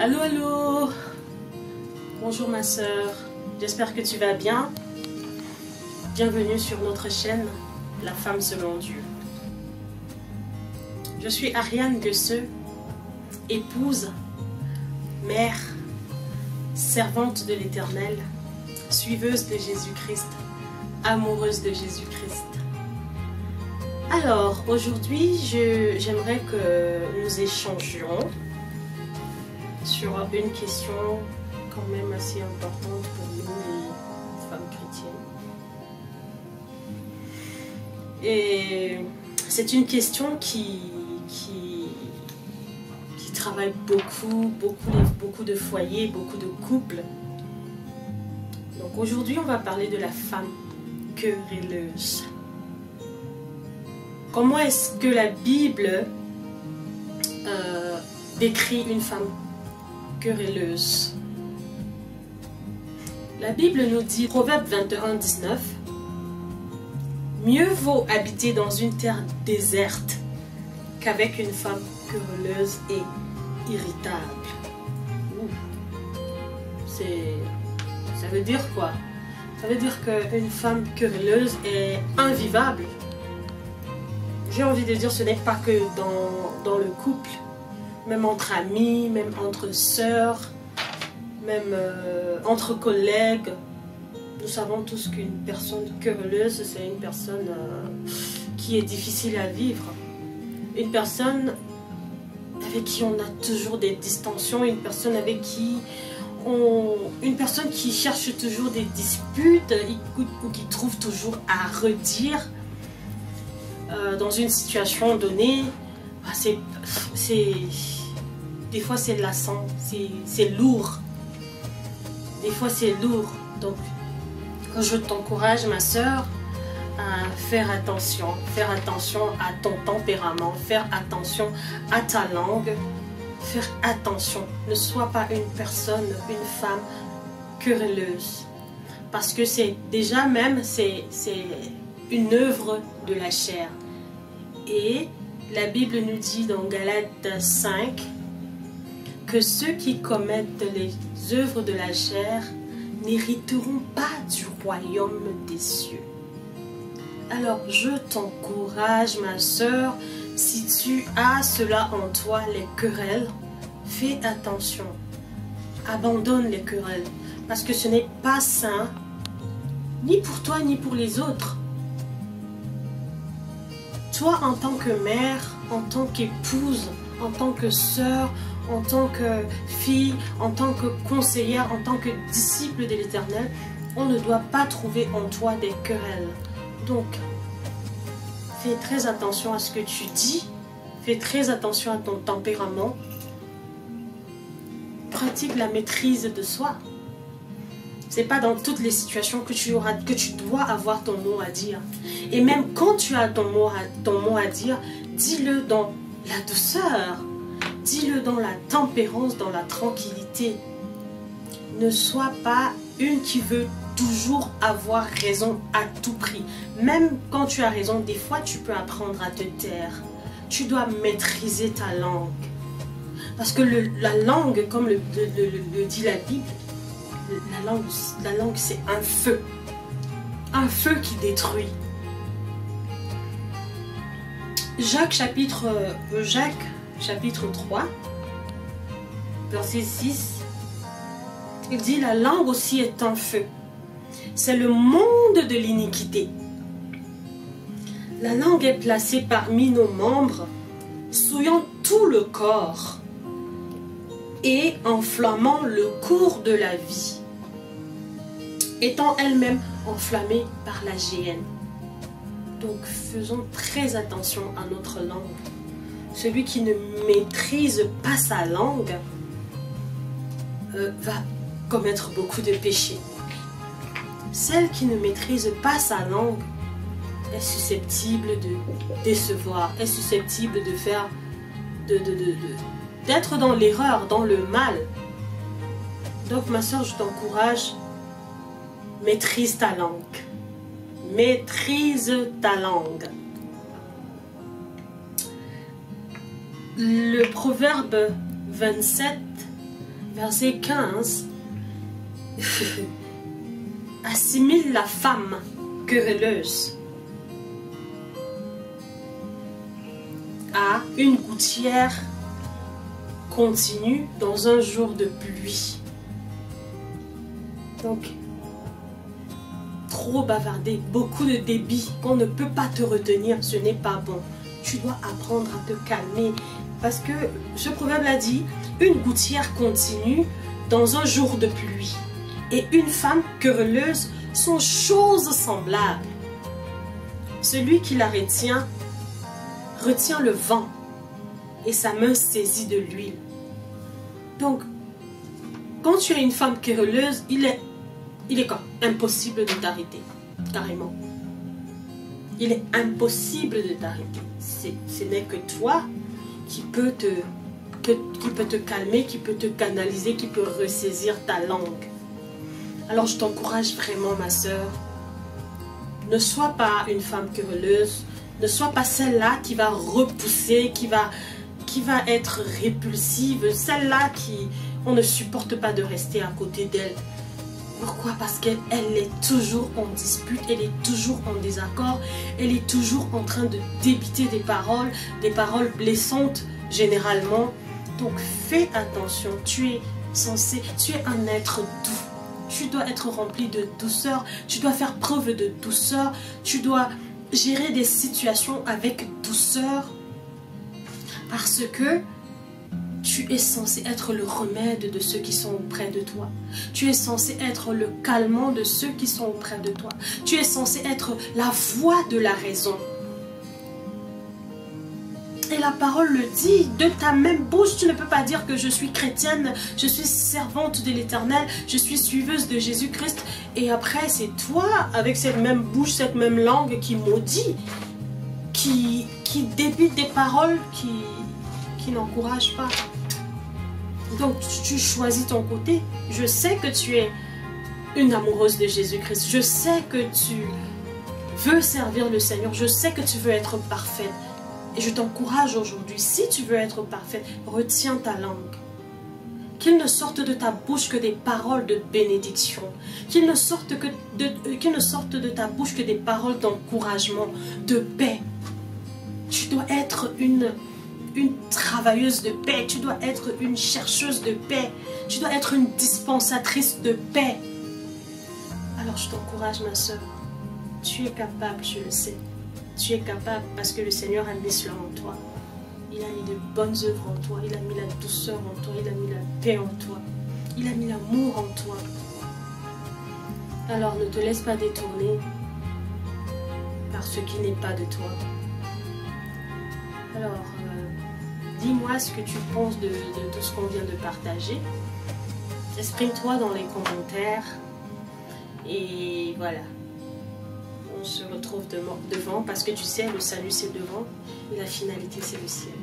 Allô, allô. Bonjour ma sœur, j'espère que tu vas bien. Bienvenue sur notre chaîne, La Femme selon Dieu. Je suis Ariane Guesseux, épouse, mère, servante de l'Éternel, suiveuse de Jésus-Christ, amoureuse de Jésus-Christ. Alors, aujourd'hui, j'aimerais que nous échangions sur une question quand même assez importante pour nous, les femmes chrétiennes. Et c'est une question qui travaille beaucoup de foyers, beaucoup de couples. Donc aujourd'hui, on va parler de la femme querelleuse. Comment est-ce que la Bible décrit une femme querelleuse? La Bible nous dit, Proverbe 21, 19, « Mieux vaut habiter dans une terre déserte qu'avec une femme querelleuse et irritable. » Ça veut dire quoi? Ça veut dire qu'une femme querelleuse est invivable. J'ai envie de dire, ce n'est pas que dans le couple, même entre amis, même entre sœurs, même entre collègues. Nous savons tous qu'une personne querelleuse, c'est une personne qui est difficile à vivre. Une personne avec qui on a toujours des distensions, une personne qui cherche toujours des disputes ou qui trouve toujours à redire dans une situation donnée. Des fois c'est lassant, c'est lourd. Des fois c'est lourd. Donc je t'encourage, ma soeur, à faire attention à ton tempérament, faire attention à ta langue, faire attention. Ne sois pas une personne, une femme querelleuse. Parce que c'est déjà même, c'est une œuvre de la chair. Et la Bible nous dit dans Galates 5 que ceux qui commettent les œuvres de la chair n'hériteront pas du royaume des cieux. Alors je t'encourage, ma sœur, si tu as cela en toi, les querelles, fais attention. Abandonne les querelles, parce que ce n'est pas sain, ni pour toi ni pour les autres. Toi, en tant que mère, en tant qu'épouse, en tant que sœur, en tant que fille, en tant que conseillère, en tant que disciple de l'Éternel, on ne doit pas trouver en toi des querelles. Donc, fais très attention à ce que tu dis, fais très attention à ton tempérament, pratique la maîtrise de soi. C'est pas dans toutes les situations que tu dois avoir ton mot à dire. Et même quand tu as ton mot à dire, dis-le dans la douceur, dis-le dans la tempérance, dans la tranquillité. Ne sois pas une qui veut toujours avoir raison à tout prix. Même quand tu as raison, des fois tu peux apprendre à te taire. Tu dois maîtriser ta langue. Parce que la langue, comme le dit la Bible, la langue c'est un feu qui détruit. Jacques chapitre 3, verset 6, il dit, la langue aussi est un feu. C'est le monde de l'iniquité. La langue est placée parmi nos membres, souillant tout le corps et enflammant le cours de la vie, étant elle-même enflammée par la géhenne. Donc faisons très attention à notre langue. Celui qui ne maîtrise pas sa langue va commettre beaucoup de péchés. Celle qui ne maîtrise pas sa langue est susceptible de décevoir, est susceptible de faire d'être dans l'erreur, dans le mal. Donc ma soeur, je t'encourage, maîtrise ta langue. Maîtrise ta langue. Le proverbe 27, verset 15, assimile la femme querelleuse à une gouttière continue dans un jour de pluie. Donc, trop bavarder, beaucoup de débit qu'on ne peut pas te retenir, ce n'est pas bon. Tu dois apprendre à te calmer. Parce que ce proverbe l'a dit, une gouttière continue dans un jour de pluie et une femme querelleuse sont choses semblables. Celui qui la retient le vent et sa main saisit de l'huile. Donc, quand tu es une femme querelleuse, il est impossible de t'arrêter, carrément. Il est impossible de t'arrêter. Ce n'est que toi qui peut te calmer, qui peut te canaliser, qui peut ressaisir ta langue. Alors je t'encourage vraiment, ma soeur, ne sois pas une femme querelleuse, ne sois pas celle-là qui va repousser, qui va être répulsive, celle-là on ne supporte pas de rester à côté d'elle. Pourquoi? Parce qu'elle est toujours en dispute, elle est toujours en désaccord, elle est toujours en train de débiter des paroles blessantes généralement. Donc fais attention, tu es un être doux. Tu dois être rempli de douceur, tu dois faire preuve de douceur, tu dois gérer des situations avec douceur. Parce que tu es censé être le remède de ceux qui sont auprès de toi. Tu es censé être le calmant de ceux qui sont auprès de toi. Tu es censé être la voix de la raison. Et la parole le dit, de ta même bouche, tu ne peux pas dire que je suis chrétienne, je suis servante de l'Éternel, je suis suiveuse de Jésus-Christ. Et après, c'est toi, avec cette même bouche, cette même langue qui maudit, qui débite des paroles qui n'encouragent pas. Donc, tu choisis ton côté. Je sais que tu es une amoureuse de Jésus-Christ. Je sais que tu veux servir le Seigneur. Je sais que tu veux être parfaite. Et je t'encourage aujourd'hui, si tu veux être parfaite, retiens ta langue. Qu'il ne sorte de ta bouche que des paroles de bénédiction. Qu'il ne sorte de ta bouche que des paroles d'encouragement, de paix. Tu dois être une travailleuse de paix. Tu dois être une chercheuse de paix. Tu dois être une dispensatrice de paix. Alors je t'encourage, ma soeur. Tu es capable, je le sais. Tu es capable parce que le Seigneur a mis cela en toi. Il a mis de bonnes œuvres en toi. Il a mis la douceur en toi. Il a mis la paix en toi. Il a mis l'amour en toi. Alors ne te laisse pas détourner par ce qui n'est pas de toi. Alors, dis-moi ce que tu penses de tout ce qu'on vient de partager. Exprime-toi dans les commentaires. Et voilà. On se retrouve devant parce que tu sais, le salut c'est devant et la finalité c'est le ciel.